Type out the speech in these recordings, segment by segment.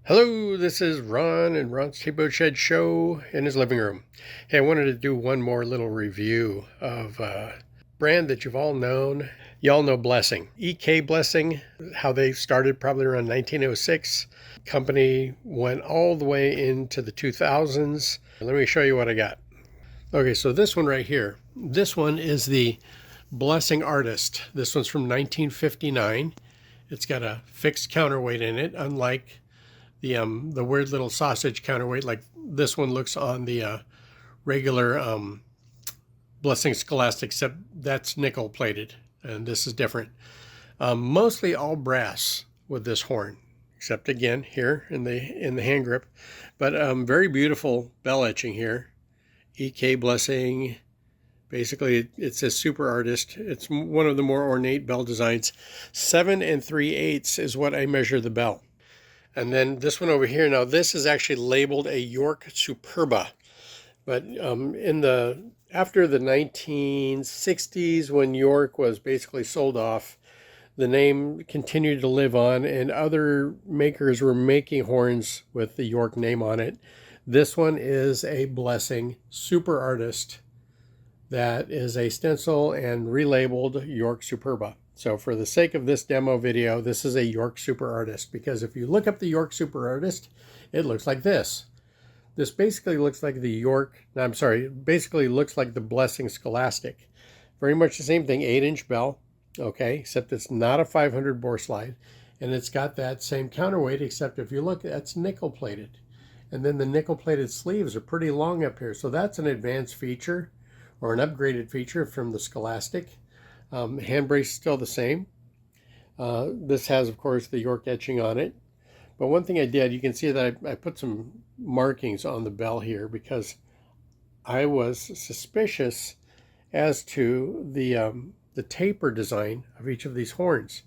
Hello, this is Ron and Ron's Steamboat Shed Show in his living room. Hey, I wanted to do one more little review of a brand that you've all known. Y'all know Blessing. EK Blessing, how they started probably around 1906. Company went all the way into the 2000s. Let me show you what I got. Okay, so this one right here. This one is the Blessing Artist. This one's from 1959. It's got a fixed counterweight in it, unlike the weird little sausage counterweight like this one looks on the regular Blessing Scholastic, except that's nickel plated and this is different. Mostly all brass with this horn, except again here in the hand grip, but very beautiful bell etching here. EK Blessing. Basically, it says Super Artist. It's one of the more ornate bell designs. 7 3/8 is what I measure the bell. And then this one over here, now this is actually labeled a York Superba. But after the 1960s, when York was basically sold off, the name continued to live on and other makers were making horns with the York name on it. This one is a Blessing Super Artist that is a stencil and relabeled York Superba. So for the sake of this demo video, this is a York Super Artist, because if you look up the York Super Artist, it looks like this. This basically looks like basically looks like the Blessing Scholastic. Very much the same thing, 8-inch bell, okay, except it's not a 500 bore slide, and it's got that same counterweight, except if you look, that's nickel plated. And then the nickel plated sleeves are pretty long up here, so that's an advanced feature, or an upgraded feature from the Scholastic. Hand brace still the same. This has, of course, the York etching on it. But one thing I did, you can see that I put some markings on the bell here because I was suspicious as to the taper design of each of these horns.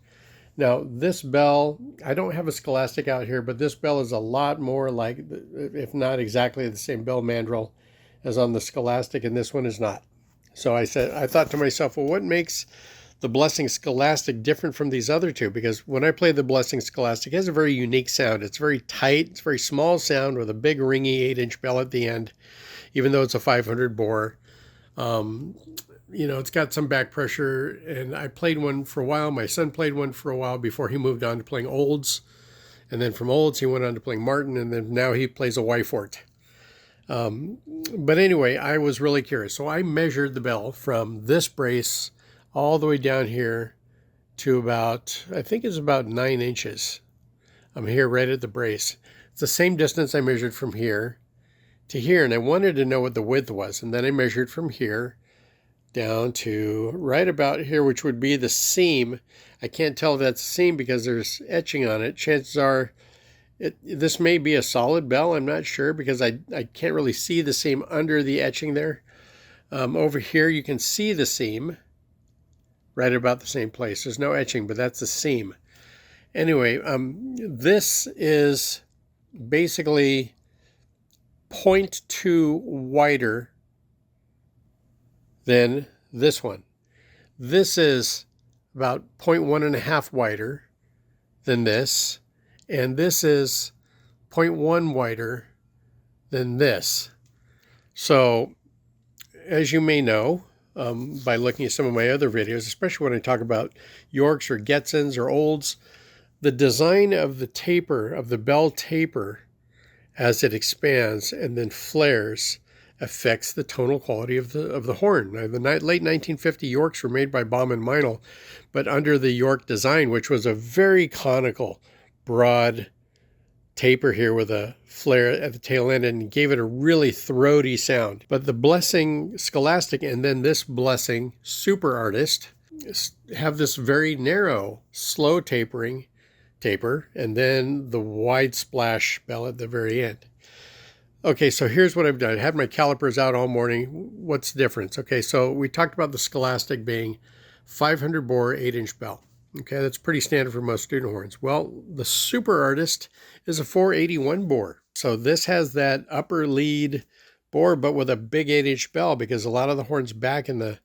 Now, this bell, I don't have a Scholastic out here, but this bell is a lot more like, if not exactly the same bell mandrel as on the Scholastic, and this one is not. So I thought to myself, well, what makes the Blessing Scholastic different from these other two? Because when I play the Blessing Scholastic, it has a very unique sound. It's very tight, it's a very small sound with a big ringy 8-inch bell at the end, even though it's a 500 bore. It's got some back pressure, and I played one for a while. My son played one for a while before he moved on to playing Olds. And then from Olds, he went on to playing Martin, and then now he plays a Y-Fort. But anyway, I was really curious. So I measured the bell from this brace all the way down here to about, I think it's about 9 inches. I'm here right at the brace. It's the same distance I measured from here to here, and I wanted to know what the width was. And then I measured from here down to right about here, which would be the seam. I can't tell if that's a seam because there's etching on it. Chances are this may be a solid bell. I'm not sure because I can't really see the seam under the etching there. Over here you can see the seam right about the same place. There's no etching, but that's the seam. Anyway, this is basically 0.2 wider than this one. This is about 0.1 wider than this. And this is 0.1 wider than this. So, as you may know, by looking at some of my other videos, especially when I talk about Yorks or Getzens or Olds, the design of the taper, of the bell taper, as it expands and then flares, affects the tonal quality of the horn. Now, the late 1950 Yorks were made by Baum and Meinl, but under the York design, which was a very conical, broad taper here with a flare at the tail end, and gave it a really throaty sound. But the Blessing Scholastic and then this Blessing Super Artist have this very narrow, slow taper, and then the wide splash bell at the very end. Okay, so here's what I've done. I had my calipers out all morning. What's the difference? Okay, so we talked about the Scholastic being 500 bore, 8-inch bell. Okay, that's pretty standard for most student horns. Well, the Super Artist is a 481 bore. So this has that upper lead bore, but with a big 8-inch bell, because a lot of the horns back in the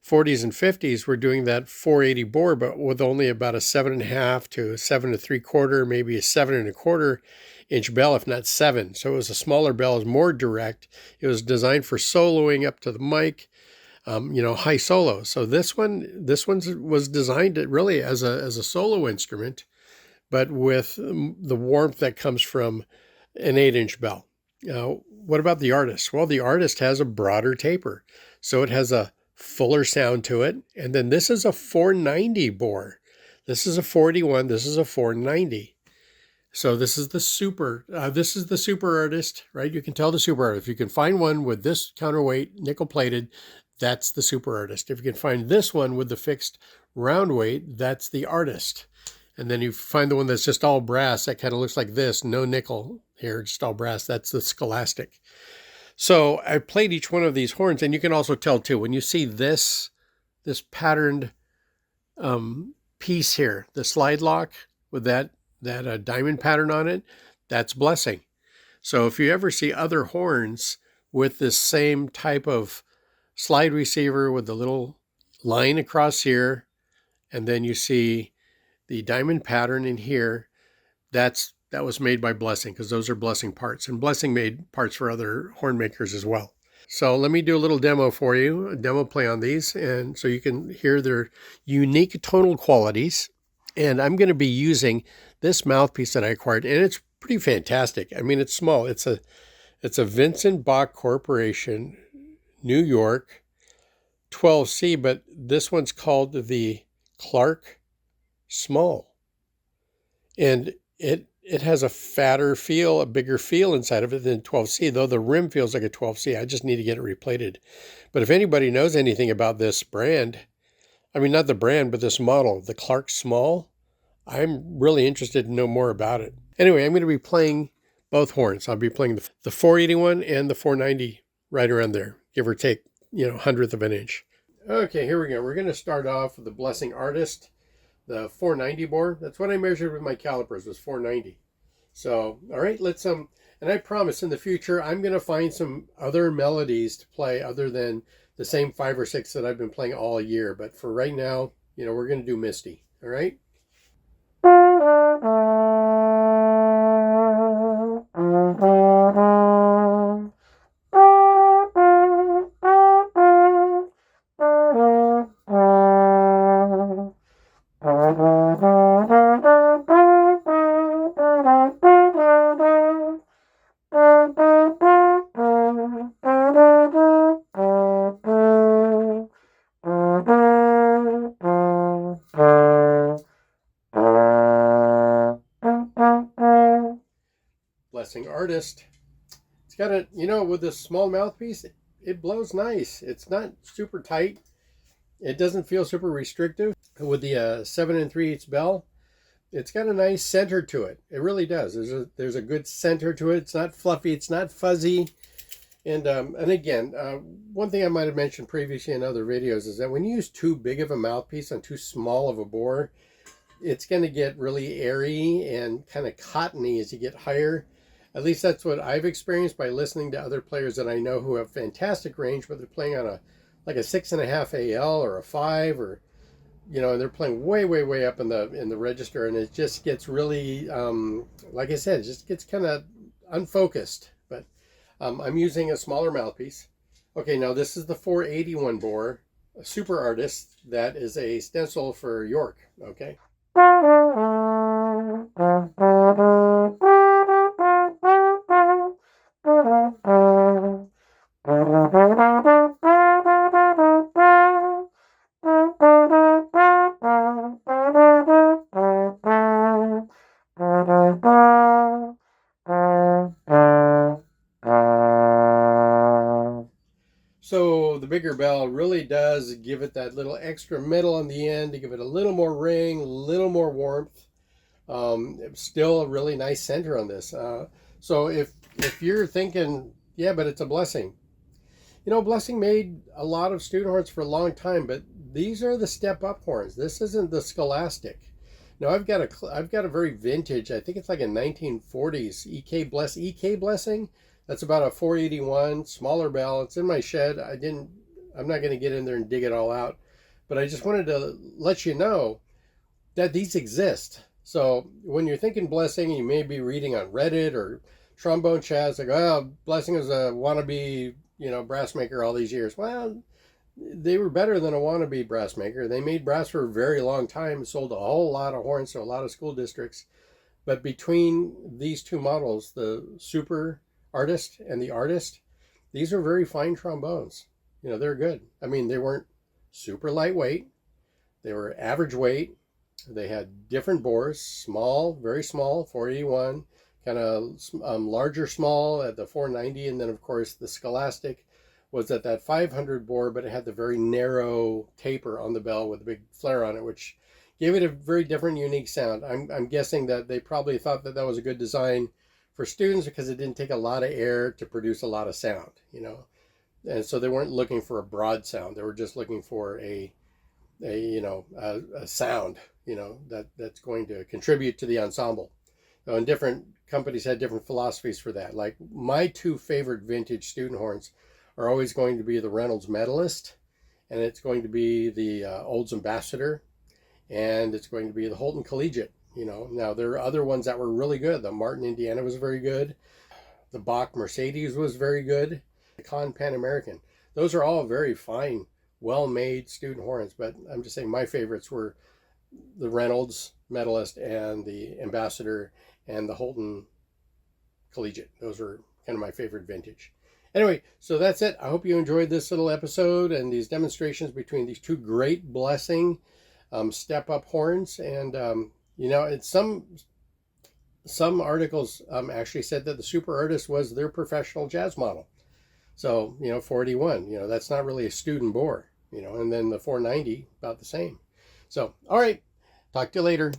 40s and 50s were doing that 480 bore, but with only about a 7.5 to 7 3/4, maybe a 7 1/4 inch bell, if not 7. So it was a smaller bell, it was more direct. It was designed for soloing up to the mic, high solo. So this one was designed really as a solo instrument, but with the warmth that comes from an 8-inch bell. Now, what about the Artist? Well, the Artist has a broader taper, so it has a fuller sound to it. And then this is a 490 bore. This is a 481. This is a 490. So this is the super Artist, right? You can tell the Super Artist. If you can find one with this counterweight, nickel plated, that's the Super Artist. If you can find this one with the fixed round weight, that's the Artist. And then you find the one that's just all brass, that kind of looks like this, no nickel here, just all brass. That's the Scholastic. So I played each one of these horns, and you can also tell too, when you see this patterned piece here, the slide lock with that diamond pattern on it, that's Blessing. So if you ever see other horns with this same type of slide receiver with the little line across here, and then you see the diamond pattern in here, that was made by Blessing, because those are Blessing parts. And Blessing made parts for other horn makers as well. So let me do a little demo for you, a demo play on these, and so you can hear their unique tonal qualities. And I'm going to be using this mouthpiece that I acquired, and it's pretty fantastic. I mean, it's small. It's a Vincent Bach Corporation, New York, 12C, but this one's called the Clark Small. And it has a fatter feel, a bigger feel inside of it than 12C, though the rim feels like a 12C. I just need to get it replated. But if anybody knows anything about this brand, I mean, not the brand, but this model, the Clark Small, I'm really interested to know more about it. Anyway, I'm going to be playing both horns. I'll be playing the 481 and the 490 right around there, give or take, 100th of an inch. Okay, here we go. We're going to start off with the Blessing Artist, the 490 bore. That's what I measured with my calipers, was 490. So, all right, let's and I promise in the future I'm going to find some other melodies to play other than the same 5 or 6 that I've been playing all year. But for right now, we're going to do Misty. All right. Blessing Artist. It's got a, with this small mouthpiece, it blows nice. It's not super tight. It doesn't feel super restrictive. With the 7 3/8 bell, it's got a nice center to it. It really does. There's a good center to it. It's not fluffy. It's not fuzzy. And again, one thing I might have mentioned previously in other videos is that when you use too big of a mouthpiece on too small of a bore, it's going to get really airy and kind of cottony as you get higher. At least that's what I've experienced by listening to other players that I know who have fantastic range, but they're playing on a 6.5 AL or a 5, or and they're playing way up in the register, and it just gets really, like I said, it just gets kind of unfocused. But I'm using a smaller mouthpiece. Okay, now this is the 481 bore, a Super Artist. That is a stencil for York. Okay. So the bigger bell really does give it that little extra metal on the end to give it a little more ring, a little more warmth. Still a really nice center on this. So if you're thinking, yeah, but it's a Blessing. Blessing made a lot of student horns for a long time, but these are the step-up horns. This isn't the Scholastic. Now I've got a very vintage, I think it's like a 1940s EK Blessing. That's about a 481, smaller bell. It's in my shed. I didn't I'm not going to get in there and dig it all out, but I just wanted to let you know that these exist. So when you're thinking Blessing, you may be reading on Reddit or Trombone Chats, like, oh, Blessing is a wannabe, brass maker all these years. Well, they were better than a wannabe brass maker. They made brass for a very long time, sold a whole lot of horns to a lot of school districts. But between these two models, the Super Artist and the Artist, these are very fine trombones. They're good. I mean, they weren't super lightweight. They were average weight. They had different bores, small, very small, 481, kind of larger, small at the 490, and then of course the Scholastic was at that 500 bore, but it had the very narrow taper on the bell with a big flare on it, which gave it a very different, unique sound. I'm guessing that they probably thought that was a good design for students because it didn't take a lot of air to produce a lot of sound, and so they weren't looking for a broad sound. They were just looking for a sound, that's going to contribute to the ensemble. And different companies had different philosophies for that. Like my two favorite vintage student horns are always going to be the Reynolds Medalist, and it's going to be the Olds Ambassador, and it's going to be the Holton Collegiate. Now there are other ones that were really good. The Martin Indiana was very good. The Bach Mercedes was very good. The Con Pan American. Those are all very fine, well-made student horns, but I'm just saying my favorites were the Reynolds Medalist and the Ambassador and the Holton Collegiate. Those are kind of my favorite vintage. Anyway, so that's it. I hope you enjoyed this little episode and these demonstrations between these two great Blessing step-up horns. And, it's some articles actually said that the Super Artist was their professional jazz model. So, 481, that's not really a student bore, and then the 490, about the same. So, all right, talk to you later.